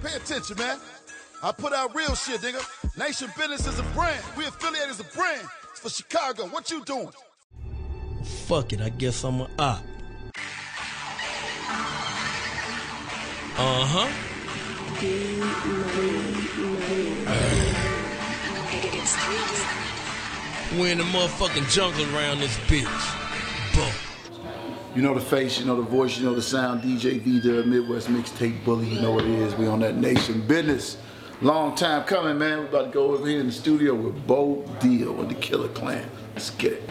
Pay attention, man. I put out real shit, nigga. Nation Business is a brand. We affiliated as a brand. It's for Chicago. What you doing? Fuck it, I guess I'm a op. Uh-huh. We're in the motherfucking jungle around this bitch. Boom. You know the face, you know the voice, you know the sound. DJ V, the Midwest Mixtape Bully. You know what it is. We on that Nation Business. Long time coming, man. We're about to go over here in the studio with Bo Deal and the Killer Clan. Let's get it.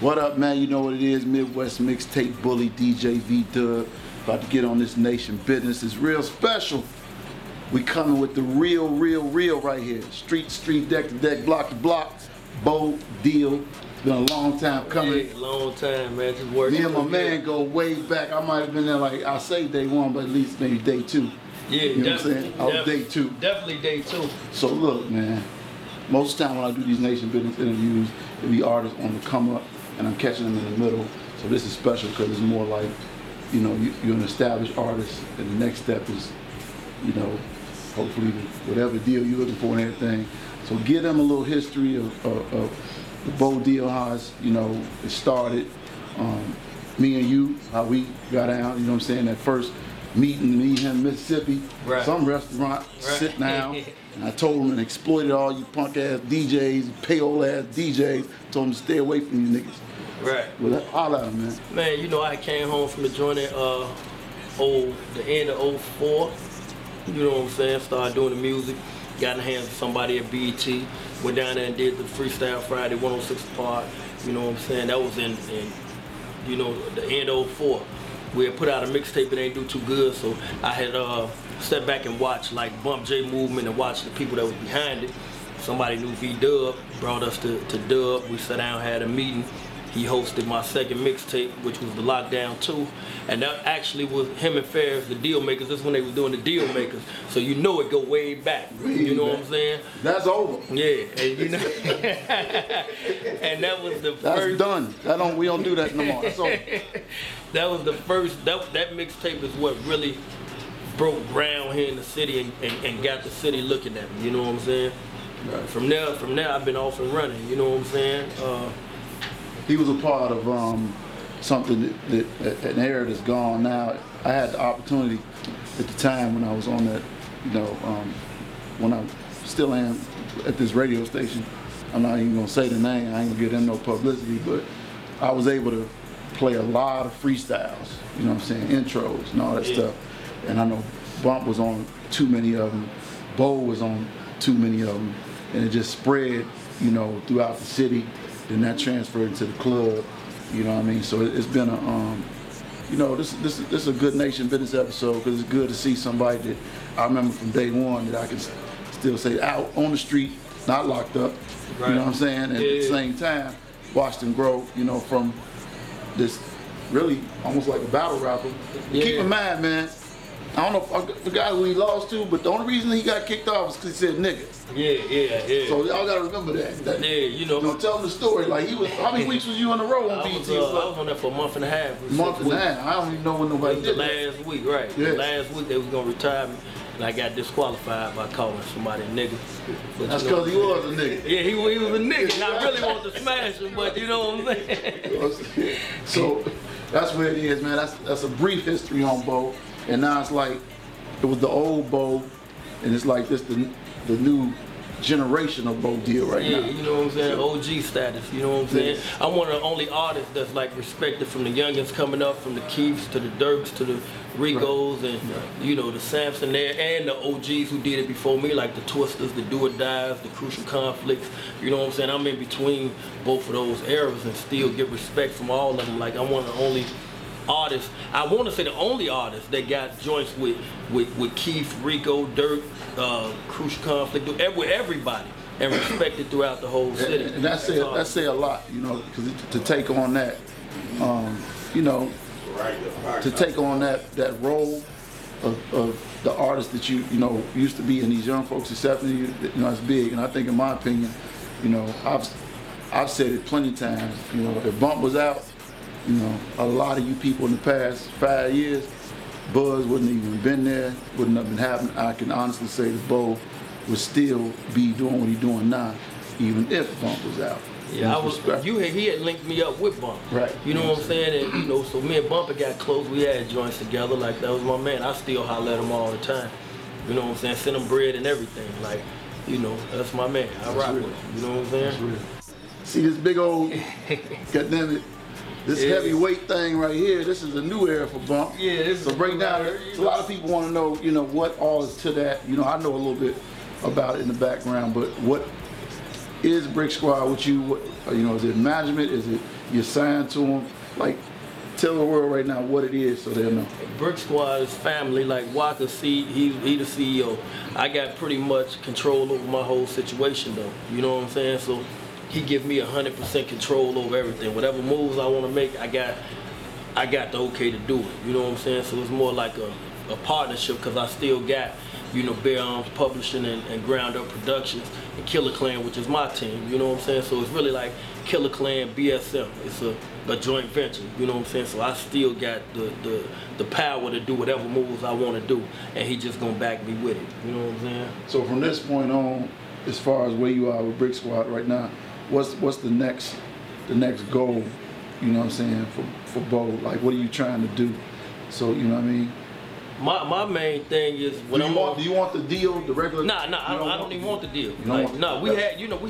What up, man? You know what it is. Midwest Mixtape Bully, DJ V Dub. About to get on this Nation Business. It's real special. We coming with the real right here. Street, deck to deck, block to block. Bo Deal. Been a long time coming. Yeah, long time, man. Just working. Me and my man go way back. I might have been there like, I say day one, but at least maybe day two. Yeah, you know what I'm saying? I was day two. Definitely day two. So look, man, most of the time when I do these Nation Business interviews, it be artists on the come up, and I'm catching them in the middle. So this is special because it's more like, you know, you're an established artist, and the next step is, you know, hopefully whatever deal you're looking for and everything. So give them a little history of the Bo Deal, how it's, you know, it started. Me and you, how we got out, you know what I'm saying, that first meeting, me and him in Mississippi, right. Some restaurant, sit down, and I told him and exploited all you punk ass DJs, pay-old ass DJs, told him to stay away from you niggas. Right. Well, all out, man. Man, you know, I came home from the joint at the end of 04, you know what I'm saying, started doing the music, got in the hands of somebody at BET, went down there and did the Freestyle Friday 106 Park, you know what I'm saying, that was in you know, the end of 04. We had put out a mixtape that ain't do too good, so I had stepped back and watched like Bump J movement and watched the people that was behind it. Somebody knew V-Dub, brought us to Dub, we sat down, had a meeting. He hosted my second mixtape, which was the Lockdown 2, and that actually was him and Ferris, the Deal Makers. This is when they was doing the Deal Makers, so you know it go way back. You know what I'm saying? That's over. Yeah, and you know, and that was the That's first. done. We don't do that no more. That's over. That was the first. That mixtape is what really broke ground here in the city and got the city looking at me. You know what I'm saying? Right. From there, I've been off and running. You know what I'm saying? He was a part of something that an era that's gone now. I had the opportunity at the time when I was on that, you know, when I still am at this radio station. I'm not even gonna say the name. I ain't gonna give them no publicity, but I was able to play a lot of freestyles. You know what I'm saying? Intros and all that stuff. And I know Bump was on too many of them. Bo was on too many of them, and it just spread, you know, throughout the city. Then that transferred into the club, you know what I mean? So it's been a, you know, this is a good Nation Business episode because it's good to see somebody that I remember from day one that I can still say out on the street, not locked up, right. You know what I'm saying? And at the same time, watched them grow, you know, from this really almost like a battle rapper. Yeah. Keep in mind, man, I don't know if the guy who he lost to, but the only reason he got kicked off was because he said nigga. Yeah. So y'all gotta remember that. Yeah, you know. Tell him the story. Like he was, how many weeks was you on the road on BET? I was on there for a month and a half. Month and a half. I don't even know when nobody did that. Last week, right. Yeah. The last week they was gonna retire me, and I got disqualified by calling somebody a nigga. But, that's because he was a nigga. Yeah, he was a nigga, and I really wanted to smash him, but you know what I'm saying? So that's where it is, man. That's a brief history on Bo, and now it's like, it was the old Bo, and it's like this the new generation of Bo Deal right now. Yeah, you know what I'm saying? OG status, you know what I'm saying? I'm one of the only artists that's like respected, from the youngins coming up, from the Keefs to the Dirks to the Rigos, and you know, the Samson there, and the OGs who did it before me, like the Twisters, the Do or Dies, the Crucial Conflicts. You know what I'm saying? I'm in between both of those eras and still get respect from all of them. Like, I'm one of the only artists, I want to say the only artist that got joints with Keith, Rico, Dirk, Crucial Conflict, with everybody, and respected throughout the whole city. And that say a lot, you know, because to take on that, you know, to take on that role of the artist that you know used to be, and these young folks accepting you know, it's big. And I think, in my opinion, you know, I've said it plenty of times. You know, if Bump was out, you know, a lot of you people in the past 5 years buzz wouldn't even been there, wouldn't have been happening. I can honestly say that Bo would still be doing what he's doing now, even if Bump was out. Yeah, he had linked me up with Bump. Right. You know what I'm saying? And, you know, so me and Bump got close. We had joints together. Like, that was my man. I still holler at him all the time. You know what I'm saying? Send him bread and everything. Like, you know, that's my man. I rock with him. You know what I'm saying? That's real. See this big old, goddamn it, this heavyweight thing right here. This is a new era for Bump. Yeah. So break down. A lot of people want to know, you know, what all is to that. You know, I know a little bit about it in the background, but what is Brick Squad with you? What, you know, is it management? Is it you signed to them? Like, tell the world right now what it is so they'll know. Brick Squad is family. Like Walker, he the CEO. I got pretty much control over my whole situation though. You know what I'm saying? So he give me 100% control over everything. Whatever moves I want to make, I got the okay to do it. You know what I'm saying? So it's more like a partnership because I still got, you know, Bare Arms Publishing and Ground Up Productions and Killer Clan, which is my team. You know what I'm saying? So it's really like Killer Clan, BSM. It's a joint venture. You know what I'm saying? So I still got the power to do whatever moves I want to do, and he just gonna back me with it. You know what I'm saying? So from this point on, as far as where you are with Brick Squad right now, what's the next goal? You know what I'm saying for Bo? Like, what are you trying to do? So you know what I mean. My main thing is when do you want the deal, the regular? Nah, I don't even want the deal. You don't want no, we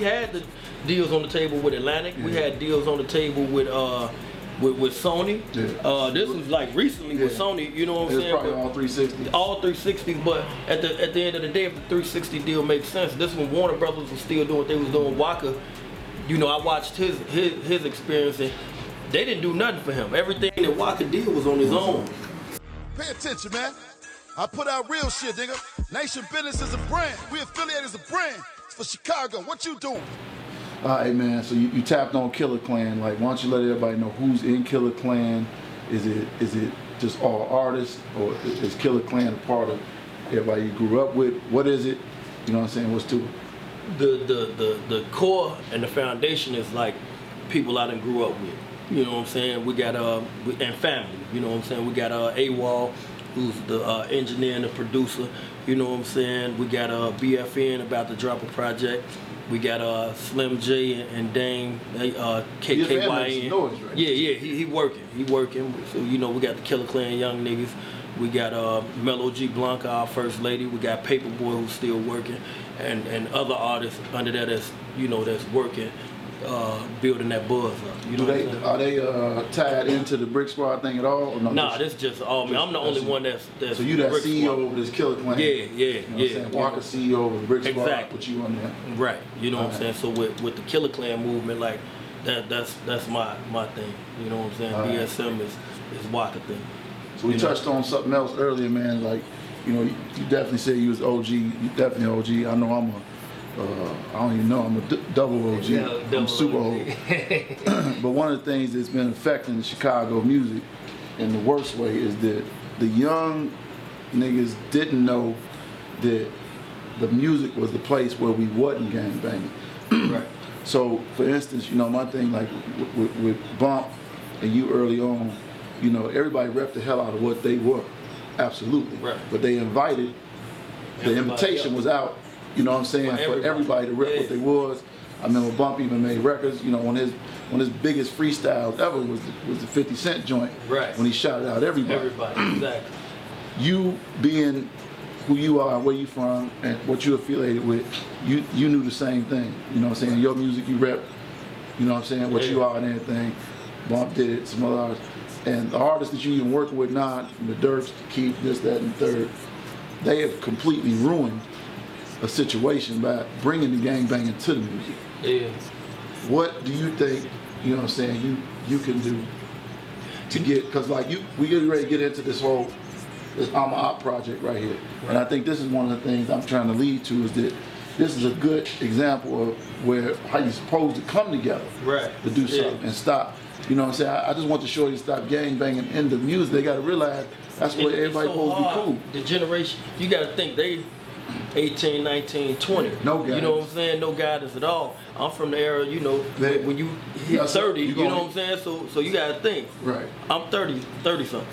had the deals on the table with Atlantic. Yeah. We had deals on the table with Sony. Yeah. This was like recently with Sony. You know what I'm saying? Probably all 360. All 360s, but at the end of the day, if the 360 deal makes sense, this one Warner Brothers was still doing what they was doing. Walker, you know, I watched his experience and they didn't do nothing for him. Everything that Walker did was on his own. Pay attention, man. I put out real shit, nigga. Nation Business is a brand. We affiliated as a brand. It's for Chicago. What you doing? All right, man. So you tapped on Killer Clan. Like, why don't you let everybody know who's in Killer Clan? Is it just all artists, or is Killer Clan a part of everybody you grew up with? What is it? You know what I'm saying? What's to it? The core and the foundation is like people I done grew up with. You know what I'm saying? We got and family. You know what I'm saying? We got AWOL, who's the engineer and the producer. You know what I'm saying? We got BFN about to drop a project. We got Slim J and Dame KKYN. Noise, right? Yeah, he working. So you know we got the Killer Clan young niggas. We got Mello G Blanca, our first lady. We got Paperboy, who's still working, and other artists under that that's working. Building that buzz up. You know are they tied into the Brick Squad thing at all? Or no, nah, this just all me. I'm the only one that's so you that Brick CEO Squad. of this Killer Clan? Yeah. Walker CEO of Brick Squad. Exactly. Put you on there. Right. You know what I'm saying? So with the Killer Clan movement, like that's my thing. You know what I'm saying? BSM is Walker thing. So we touched on something else earlier, man. Like, you know, you definitely said you was OG. You definitely OG. I know I'm I don't even know, I'm a double OG. I'm super old. But one of the things that's been affecting Chicago music in the worst way is that the young niggas didn't know that the music was the place where we wasn't gangbanging. Right. So, for instance, you know, my thing like with Bump and you early on, you know, everybody repped the hell out of what they were. Absolutely. Right. But they invited, the invitation was out. You know what I'm saying? For everybody to rep what they was. I remember Bump even made records. You know, one of his biggest freestyles ever was the 50 Cent joint. Right. When he shouted out everybody. Everybody, exactly. You being who you are, where you from, and what you affiliated with, you knew the same thing. You know what I'm saying? Your music you rep. You know what I'm saying? What you are and everything. Bump did it. Some other artists, and the artists that you even working with now, the Dirks, Keith, this, that, and the third, they have completely ruined a situation by bringing the gangbanging to the music. Yeah. What do you think, you know what I'm saying, you can do to get, because like we getting ready to get into this whole, this I'm a Op project right here. Right. And I think this is one of the things I'm trying to lead to, is that this is a good example of where, how you're supposed to come together to do something and stop. You know what I'm saying? I just want to show you to stop gangbanging in the music. They got to realize that's where everybody's supposed to be cool. The generation, you got to think they 18, 19, 20. No guidance. You know what I'm saying? No guidance at all. I'm from the era, you know, when you hit 30, you know what I'm saying? So you got to think. Right. I'm 30 something.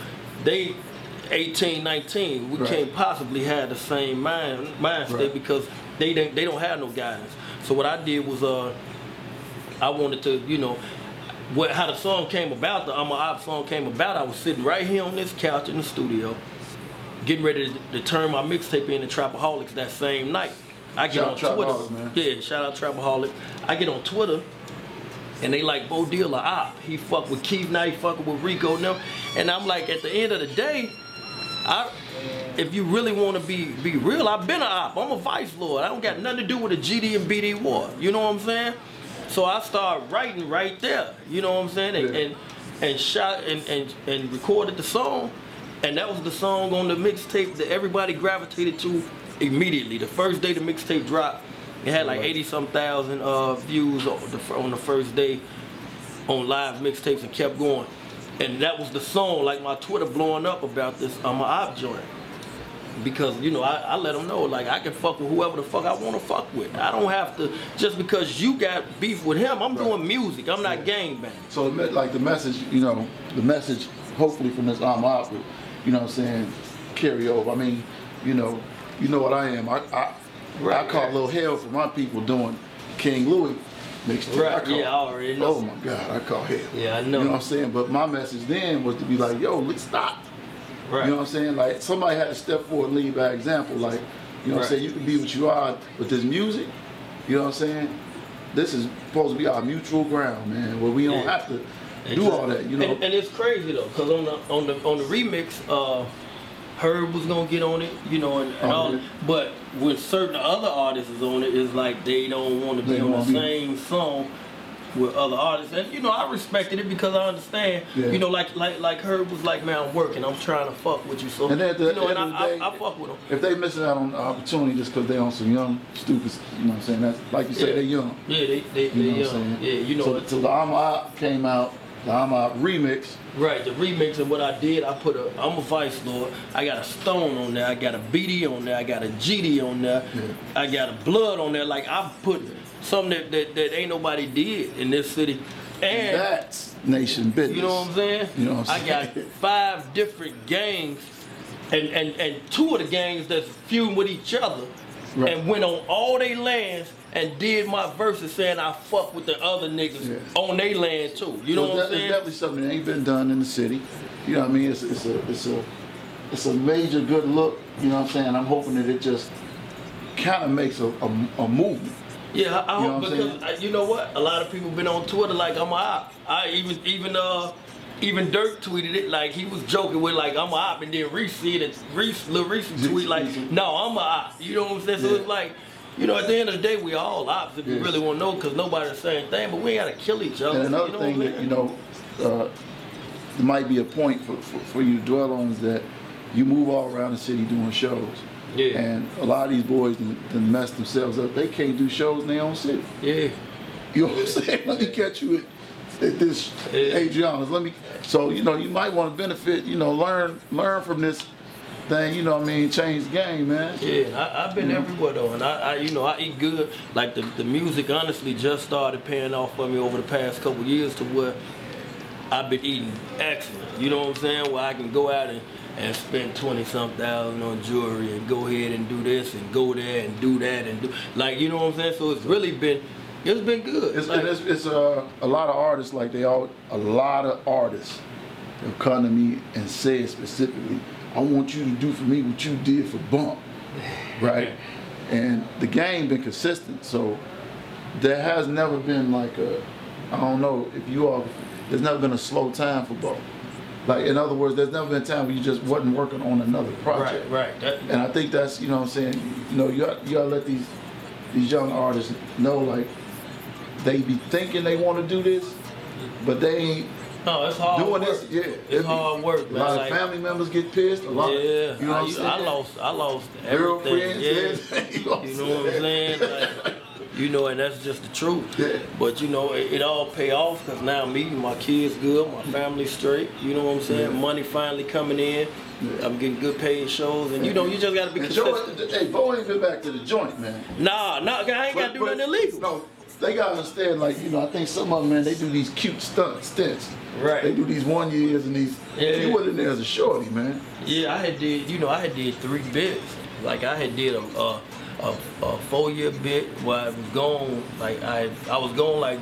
18, 19, we can't possibly have the same mindset because they don't have no guidance. So what I did was I wanted to, you know, how the song came about, the I'm a Op song came about. I was sitting right here on this couch in the studio, getting ready to turn my mixtape into Trapaholics that same night. I get on Twitter. Man. Yeah, shout out Trapaholic. I get on Twitter. And they like, Bo Deal a op. He fuck with Keith, now he fucking with Rico now. And I'm like, at the end of the day, if you really want to be real, I've been an op. I'm a vice lord. I don't got nothing to do with the GD and BD war. You know what I'm saying? So I started writing right there. You know what I'm saying? And shot and recorded the song. And that was the song on the mixtape that everybody gravitated to immediately. The first day the mixtape dropped, it had like 80-some thousand views on the first day on live mixtapes and kept going. And that was the song, like my Twitter blowing up about this I'm a Op joint. Because, you know, I let them know, like, I can fuck with whoever the fuck I want to fuck with. I don't have to, just because you got beef with him, I'm doing music. I'm not gangbanging. So, like, the message, you know, the message, hopefully from this I'm a Op, you know what I'm saying, carry over. I mean, you know what I am. I caught a little hell for my people doing King Louis mixtape. Right, I already know. Oh my God, I caught hell. Yeah, I know. You know what I'm saying? But my message then was to be like, yo, let's stop. Right. You know what I'm saying? Like, somebody had to step forward and lead by example. Like, you know what I'm saying? You can be what you are with this music. You know what I'm saying? This is supposed to be our mutual ground, man, where we don't have to do all that, you know? And it's crazy, though, because on the remix, Herb was gonna get on it, you know, and all. But when certain other artists is on it, it's like they don't want to be on the same song with other artists. And you know, I respected it because I understand. You know, like Herb was like, man, I'm working, I'm trying to fuck with you. So and at the, you know, and I fuck with them. If they missing out on the opportunity just because they on some young, stupid, you know what I'm saying? That's like you said, they young. Yeah, they young. Yeah, you know. So the I'm a Op came out. The I'm a Op remix. Right, the remix, and what I did, I put I'm a Vice Lord. I got a Stone on there, I got a BD on there, I got a GD on there, I got a Blood on there. Like, I put something that ain't nobody did in this city. And that's nation business. You know what I'm saying? You know what I'm saying? I got 5 different gangs, and 2 of the gangs that's feuding with each other, and went on all their lands and did my verses saying I fuck with the other niggas on their land too. You know what I'm saying? It's definitely something that ain't been done in the city. You know what I mean? It's a major good look. You know what I'm saying? I'm hoping that it just kind of makes a movement. Yeah, I hope, because you know what? A lot of people been on Twitter like I'm a Op. Even Dirk tweeted it, like he was joking with like I'm a Op, and then Reese tweet like, no, I'm a Op. You know what I'm saying? So it's like, you know, at the end of the day, we all ops if you really want to know, because nobody's the same thing, but we ain't got to kill each other. And another thing that, you know, there might be a point for you to dwell on is that you move all around the city doing shows. Yeah. And a lot of these boys done mess themselves up. They can't do shows in their own city. Yeah. You know what I'm saying? Let me catch you at this Adriana's. So, you know, you might want to benefit, you know, learn from this thing, you know what I mean, change the game, man. Yeah, I've been everywhere though, and I you know, I eat good. Like the music honestly just started paying off for me over the past couple years to where I've been eating excellent. You know what I'm saying? Where I can go out and spend 20-some thousand on jewelry and go ahead and do this and go there and do that and do, like, you know what I'm saying? So it's really been, it's been good. It's a lot of artists, like a lot of artists have come to me and said specifically, I want you to do for me what you did for Bump, right? And the game been consistent, so there has never been like I don't know if you are, there's never been a slow time for Bump. Like, in other words, there's never been a time where you just wasn't working on another project. Right. And I think that's, you know what I'm saying, you know, you gotta let these young artists know, like, they be thinking they want to do this, but they ain't. No, it's hard doing work. This, it's hard work, man. A lot of family members get pissed. A lot. Yeah, you know what I'm saying? I lost everything. You know what I'm saying? Like, you know, and that's just the truth. Yeah. But you know, it all pay off because now me, my kids good, my family's straight. You know what I'm saying? Money finally coming in. I'm getting good paid shows, and you know, you just gotta be consistent. Hey, Bo ain't been back to the joint, man. Nah, I ain't gotta do nothing illegal. No, they gotta understand, like, you know, I think some of them, man, they do these cute stints. Right. They do these 1 years and these. Yeah. You went in there as a shorty, man. Yeah, I had did 3 bits. Like I had did a 4-year bit where I was gone. Like I was gone like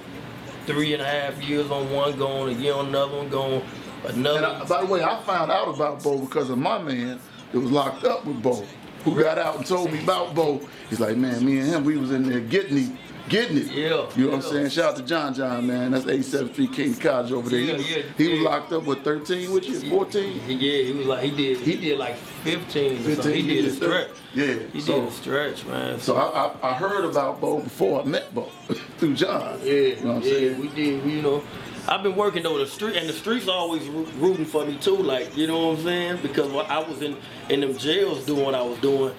3.5 years on one, gone a year on another one, gone another. And by the way, I found out about Bo because of my man that was locked up with Bo, who got out and told me about Bo. He's like, man, me and him, we was in there getting it. Yeah. You know what I'm saying? Shout out to John, man. That's 87th Street King College over there. He was locked up with 13, which is 14. Yeah, he was like he did like 15 or something. He did a stretch. Yeah. He did a stretch, man. So I heard about Bo before I met Bo through John. Yeah, you know what I'm saying? we did. You know, I've been working over the street, and the streets always rooting for me too. Like, you know what I'm saying? Because I was in them jails doing what I was doing,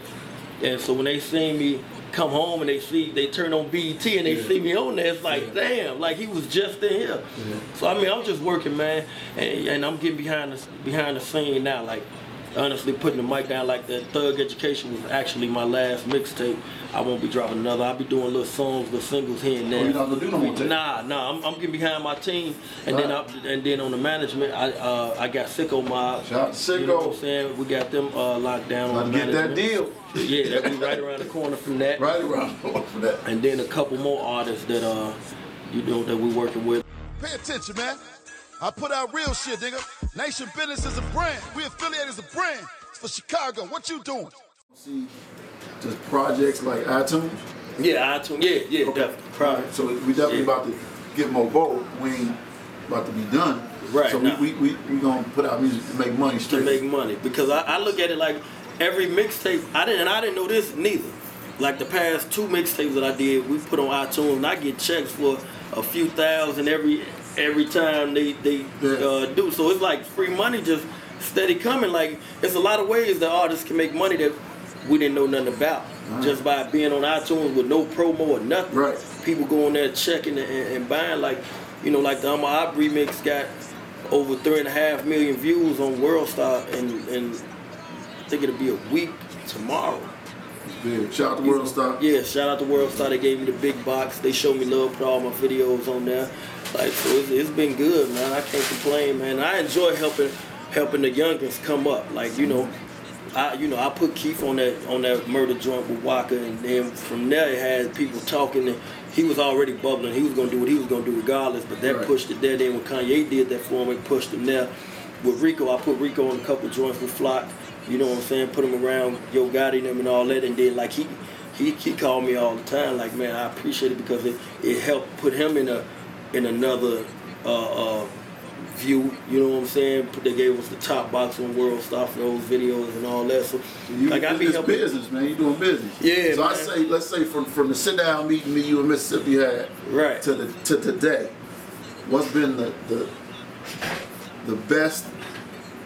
and so when they see me come home and they turn on BET and they see me on there, it's like, damn, like he was just in here. Yeah. So I mean, I'm just working, man, and I'm getting behind the scene now. Like, honestly, putting the mic down, like that Thug Education was actually my last mixtape. I won't be dropping another. I'll be doing little songs, little singles here and there. Oh, you're not gonna do no more tape? Nah, I'm getting behind my team, and then on the management, I got Sicko Mob. Shout out to Sicko. You know what I'm saying? We got them locked down on the get management. that deal. Yeah, that be right around the corner from that. Right around the corner from that. And then a couple more artists that you know that we working with. Pay attention, man. I put out real shit, nigga. Nation Business is a brand. We affiliated as a brand. It's for Chicago. What you doing? See, just projects like iTunes. Yeah, iTunes. Yeah, Okay. definitely. Right. So we definitely about to get more bold. We ain't about to be done. Right. So we gonna put out music to make money straight. To make money, because I look at it like every mixtape. I didn't know this neither. Like the past 2 mixtapes that I did, we put on iTunes, and I get checks for a few thousand every time they do. So it's like free money just steady coming. Like, it's a lot of ways that artists can make money that we didn't know nothing about. Just by being on iTunes with no promo or nothing. Right. People going there checking and buying, like, you know, like the Op remix got over 3.5 million views on WorldStar, and I think it'll be a week tomorrow. Big. Shout out to WorldStar. Yeah, shout out to WorldStar. They gave me the big box. They showed me love, put all my videos on there. Like, so it's been good, man. I can't complain, man. I enjoy helping the youngins come up. Like, you know, I put Keith on that murder joint with Waka, and then from there it had people talking, and he was already bubbling. He was gonna do what he was gonna do regardless, but that pushed it there. Then when Kanye did that for him, it pushed him there. With Rico, I put Rico on a couple joints with Flock. You know what I'm saying? Put him around Yo Gotti and them and all that, and then like he called me all the time. Like, man, I appreciate it because it helped put him in another view. You know what I'm saying? They gave us the top box on WorldStar for those videos and all that. So like, I be helping. Business, man. You doing business. Yeah. So man. let's say from the sit down meeting me, you in Mississippi had to today, what's been the best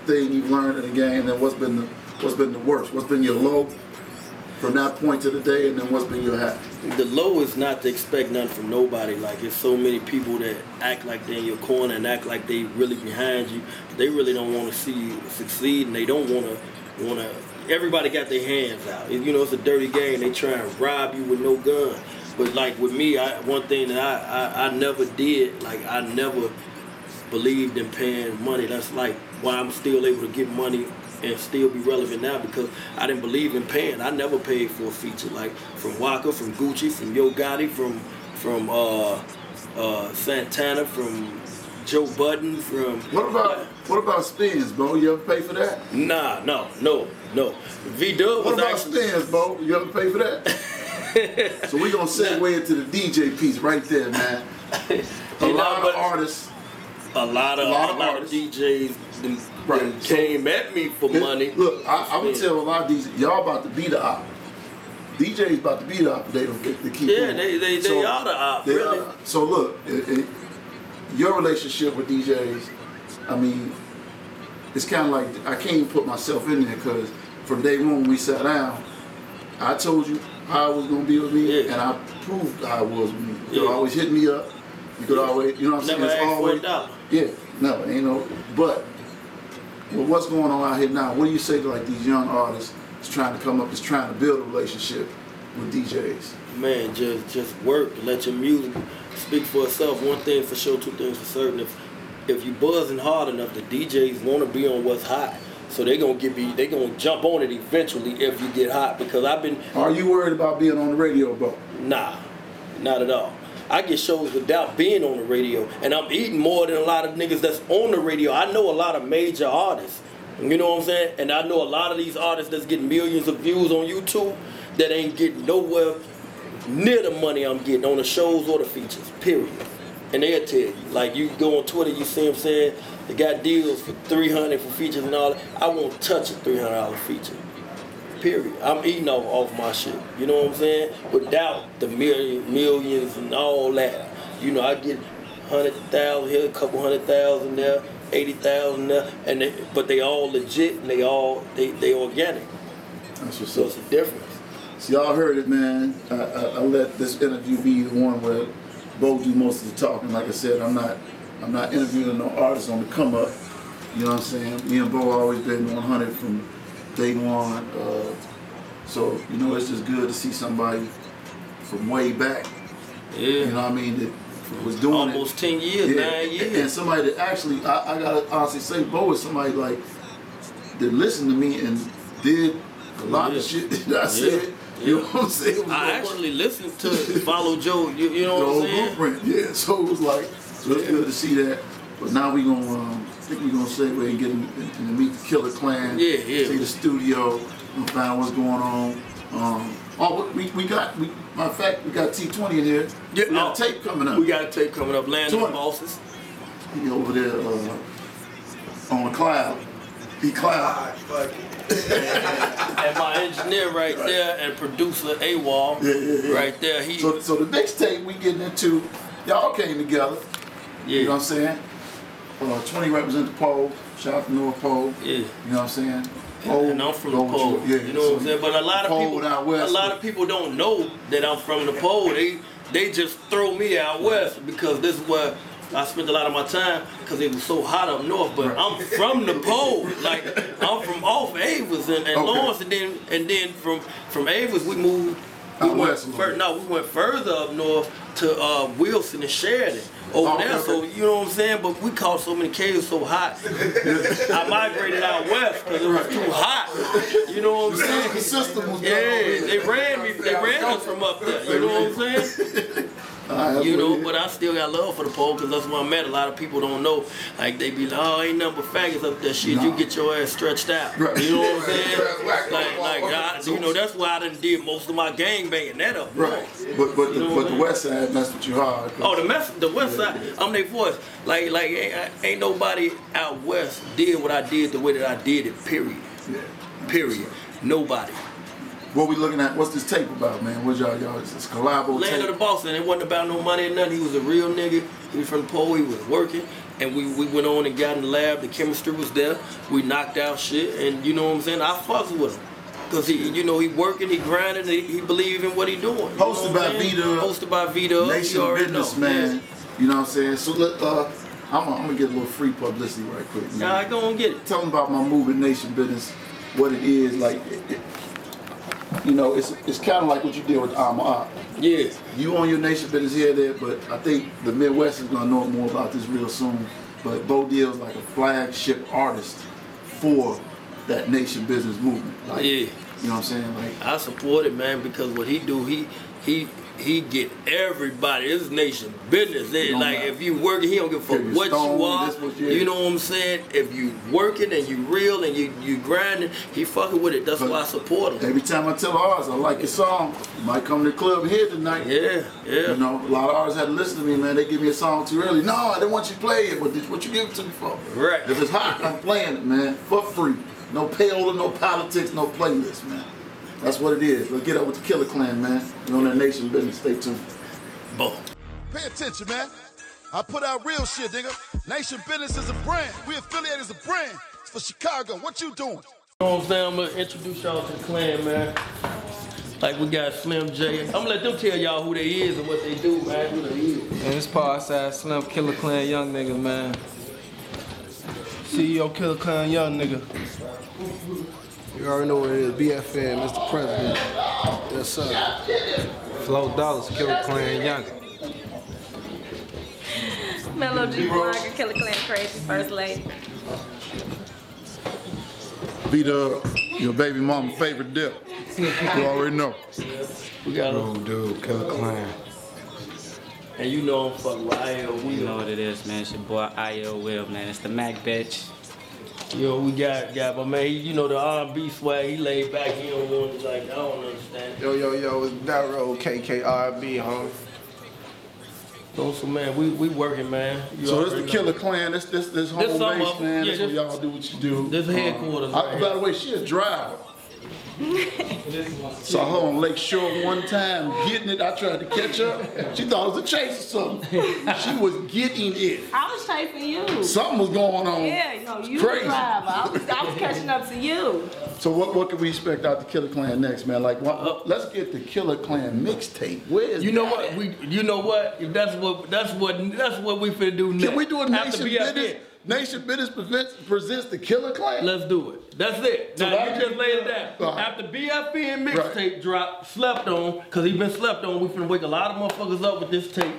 thing you've learned in the game, and what's been the worst? What's been your low from that point to the day, and then what's been your high? The low is not to expect nothing from nobody. Like, there's so many people that act like they're in your corner and act like they really behind you. They really don't want to see you succeed, and they don't want to. Everybody got their hands out. You know, it's a dirty game. They try and rob you with no gun. But like with me, one thing that I never did, like I never believed in paying money. That's like why I'm still able to get money and still be relevant now, because I didn't believe in paying. I never paid for a feature, like from Waka, from Gucci, from Yo Gotti, from Santana, from Joe Budden, from... What about spins, bro? You ever pay for that? Nah, no. V-Dub was What about spins, bro? You ever pay for that? So we're going to segue into the DJ piece right there, man. A lot of artists... A lot of DJs came at me for money. Look, I would tell a lot of DJs, y'all about to be the op. DJs about to be the op, they don't get to keep going. They are the op, really. So look, your relationship with DJs, I mean, it's kind of like, I can't even put myself in there, because from day one when we sat down, I told you how it was going to be with me, and I proved how it was with me. You could always hit me up. You could always, you know what I'm saying? Never it's asked always, for $1. Yeah, no, ain't no. But with what's going on out here now, what do you say to like these young artists that's trying to come up, that's trying to build a relationship, with DJs? Man, just work. Let your music speak for itself. One thing for sure, two things for certain. If you buzzing hard enough, the DJs want to be on what's hot. So they gonna jump on it eventually if you get hot. Because I've been. Are you worried about being on the radio, bro? Nah, not at all. I get shows without being on the radio, and I'm eating more than a lot of niggas that's on the radio. I know a lot of major artists. You know what I'm saying? And I know a lot of these artists that's getting millions of views on YouTube that ain't getting nowhere near the money I'm getting on the shows or the features, period. And they'll tell you, like you go on Twitter, you see them saying they got deals for $300 for features and all that. I won't touch a $300 feature, period. I'm eating off my shit, you know what I'm saying? Without the millions and all that. You know, I get 100,000 here, a couple 100,000 there, 80,000 there, but they all legit and they organic. That's what's So up. it's a difference. So y'all heard it, man. I let this interview be the one where Bo do most of the talking. Like I said, I'm not interviewing no artists on the come up. You know what I'm saying? Me and Bo always been 100 from day one. So you know, it's just good to see somebody from way back. Yeah. You know what I mean? That was doing almost 10 years, 9 years. And somebody that actually, I gotta honestly say, Bo is somebody like that listened to me and did a lot of shit that I said. You know what I'm saying? I actually listened to Follow Joe, you know what I'm saying? Blueprint, yeah. So it was like, so it's good to see that. But now we gonna, I think we're gonna segue and get in to meet the Killer Clan. Yeah. See the studio, and find out what's going on. Matter of fact, we got T20 in here. Yeah, we got a tape coming up. We got a tape coming up, Land of the Bosses. He over there on the cloud. He cloud. And my engineer right there and producer AWOL right there. So the next tape we getting into, y'all came together. Yeah. You know what I'm saying? 20 represent the pole. Shout out to North Pole. Yeah. You know what I'm saying? Pole, and I'm from the pole. Yeah. You know what I'm saying? But a lot of people don't know that I'm from the pole. They just throw me out west because this is where I spent a lot of my time because it was so hot up north. But I'm from the pole. Like I'm from off Avis and Lawrence, and then from Avis we moved. We went further up north to Wilson and Sheridan over there. So you know what I'm saying. But we caught so many caves so hot. I migrated out west because it was too hot. You know what I'm saying? The system was they ran us from up there. You know what I'm saying? You know, but I still got love for the pole because that's where I'm at. A lot of people don't know. Like, they be like, oh, ain't nothing but faggots up there. Shit, you get your ass stretched out. Right. You know what I'm saying? You know, that's why I done did most of my gang banging that up. Right. But the west side messed with you hard. Oh, the west side, I'm their voice. Like ain't nobody out west did what I did the way that I did it, period. Yeah. Period. Nobody. What we looking at? What's this tape about, man? What's y'all? It's collabo tape. Land of the Boss, and it wasn't about no money or nothing. He was a real nigga. He was from the pole. He was working, and we went on and got in the lab. The chemistry was there. We knocked out shit, and you know what I'm saying. I fucks with him because he working, he grinding, he believe in what he doing. Hosted by Vita. Hosted by Vita. Nation Business, man. You know what I'm saying. So I'm gonna get a little free publicity right quick. Man. Nah, go on get it. Tell them about my movement, Nation Business, what it is like. You know, it's kind of like what you did with Alma. Yeah. You own your Nation Business here, there, but I think the Midwest is gonna know more about this real soon. But Bo Deal's like a flagship artist for that Nation Business movement. Like, yeah. You know what I'm saying? Like, I support it, man, because what he do, he get everybody. This is Nation Business. Like if you working, he don't give a fuck what you are. You know what I'm saying? If you working and you real and you grinding, he fucking with it. That's why I support him. Every time I tell artists I like your song, you might come to the club here tonight. Yeah. You know, a lot of artists had to listen to me, man. They give me a song too early. No, I didn't want you to play it. What you give it to me for? Right. If it's hot, I'm playing it, man, for free. No payola, no politics, no playlist, man. That's what it is. Let's get up with the Killer Clan, man. We're on that Nation Business. Stay tuned. Boom. Pay attention, man. I put out real shit, nigga. Nation Business is a brand. We affiliated as a brand. It's for Chicago. What you doing? You know what I'm saying? I'm gonna introduce y'all to the clan, man. Like we got Slim J. I'm gonna let them tell y'all who they is and what they do, man. Who they is. And this Paul Side Slim Killer Clan young nigga, man. CEO Killer Clan young nigga. You already know what it is. BFN, Mr. President. Yes, sir. Flo Dollars, Killer Clan Younger. Mellow G Blogger, Killer Clan Crazy, First Lady. V-Dub, your baby mama's favorite dip. You already know. We got Oh, dude, Killer Clan. And you know I'm fucking with IL Will. You know what it is, man. It's your boy IL Will, man. It's the Mac bitch. Yo, we got my man, you know the R&B swag, he laid back, he don't want to, like, I don't understand. Yo, it's that road, KKRB, homie. So man, we working, man. So this the Killer Clan, this home base, man. This where y'all do what you do. This headquarters. By the way, she a driver. Saw her on Lake Shore one time getting it. I tried to catch her. She thought it was a chase or something. She was getting it. I was chasing you. Something was going on. Yeah, no, you Crazy. the driver. I was catching up to you. So what can we expect out the Killer Clan next, man? Like, let's get the Killer Clan mixtape. Where is You know that? what? You know what? If that's what we finna do next. Can we do a After Nation BFN. Business? Nation Business presents the Killer Clan. Let's do it. That's it. So Now you just laid it down. Right. After BFN mixtape drop, slept on, cause he been slept on. We finna wake a lot of motherfuckers up with this tape.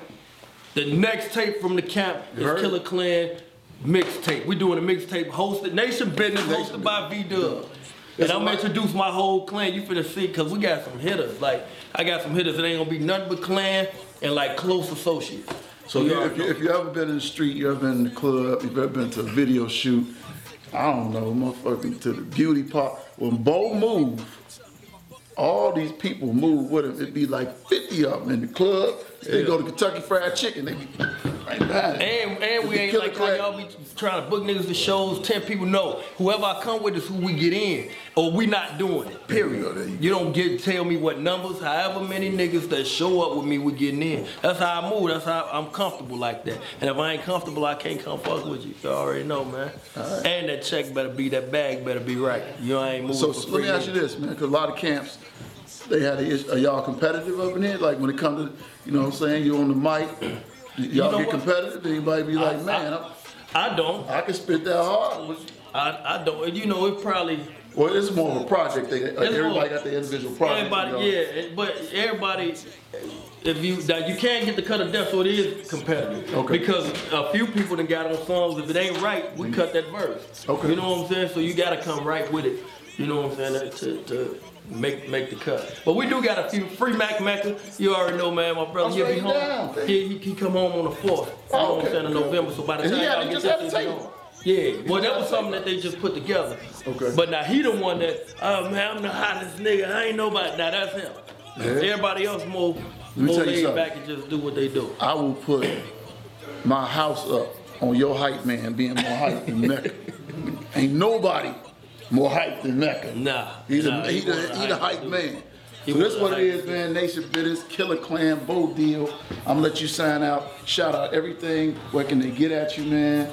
The next tape from the camp is Killer Clan mixtape. We doing a mixtape hosted Nation Business hosted by V-Dub. And I'm gonna introduce my whole clan. You finna see, cause we got some hitters. Like I got some hitters. It ain't gonna be nothing but clan and like close associates. So if you ever been in the street, you ever been in the club, you've ever been to a video shoot, I don't know, motherfucking to the beauty part. When Bo move, all these people move with him. It'd be like 50 of them in the club. They go to Kentucky Fried Chicken. They be right behind it. And we ain't like how y'all be trying to book niggas to shows. 10 people know. Whoever I come with is who we get in. Or we not doing it. Period. You don't tell me what numbers. However many niggas that show up with me, we getting in. That's how I move. That's how I'm comfortable like that. And if I ain't comfortable, I can't come fuck with you. You already know, man. Right. And that check better be, that bag better be right. You ain't moving for free. So let me ask you this, man, because a lot of camps, they had an issue. Are y'all competitive up in here? Like when it comes to, you know what I'm saying, you're on the mic, y'all get competitive? Anybody be like, man, I don't. I can spit that hard. I don't. You know, it probably. Well, it's more of a project thing. Everybody got their individual project. Everybody, yeah, but everybody, if you can't get the cut of death, so it is competitive. Okay. Because a few people that got on songs, if it ain't right, we cut that verse. Okay. You know what I'm saying? So you gotta come right with it. You know what I'm saying? To make the cut. But we do got a few free Mac Mecca. You already know, man. My brother, he'll be home. He come home on the 4th. You know what I'm saying? In November. So by the time y'all get this, he'll be home. Yeah, well, that was something that they just put together. Okay. But now he the one that, oh man, I'm the hottest nigga. I ain't nobody. Now that's him. Yeah. Everybody else more laid back and just do what they do. I will put my house up on your hype man being more hype than Mecca. Ain't nobody more hype than Mecca. Nah. He's a hype man. So this is what it is, man. Nation Business, Killer Clan, Bo Deal. I'm gonna let you sign out. Shout out everything. Where can they get at you, man?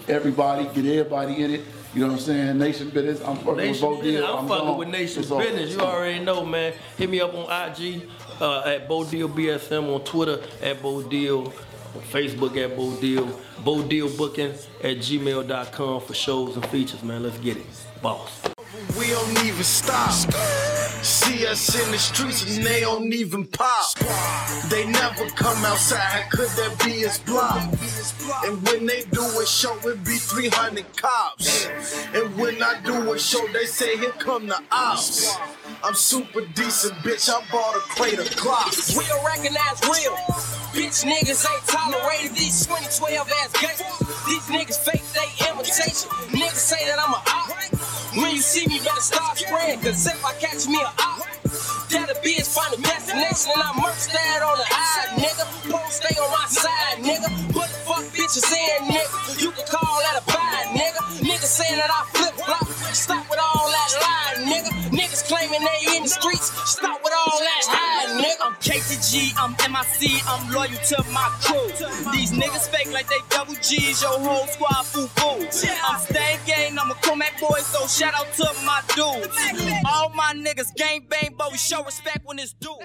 Everybody, get everybody in it. You know what I'm saying? Nation Business. I'm fucking with Bo Deal. I'm fucking with Nation Business. You already know, man. Hit me up on IG at Bo Deal BSM, on Twitter at Bo Deal, on Facebook at Bo Deal, Bo Deal Booking at gmail.com for shows and features, man. Let's get it. Boss. We don't even stop. See us in the streets and they don't even pop. They never come outside, could that be us block? And when they do a show, it be 300 cops. And when I do a show, they say, here come the ops. I'm super decent, bitch, I bought a crate of Glocks. Real recognize real. Bitch niggas ain't tolerated these 2012 ass gangsters. These niggas fake they imitation. Niggas say that I'm a op. When you see me, better start spraying, cause if I catch me a op, that'll be his final destination, and I merch that on the eye, nigga. Post stay on my side, nigga. Put the fuck bitches in, nigga. You can call that a buy, nigga. Niggas saying that I flip flop. Stop with all that lie, nigga. Niggas claiming they in the streets. Stop with all that high, nigga. I'm KTG, I'm MIC, I'm loyal to my crew. These niggas fake like they double G's, your whole squad foo-foo. I'm staying gang, I'm a Comac boy, so shout out to my dudes. All my niggas gang bang, but we show respect when it's due.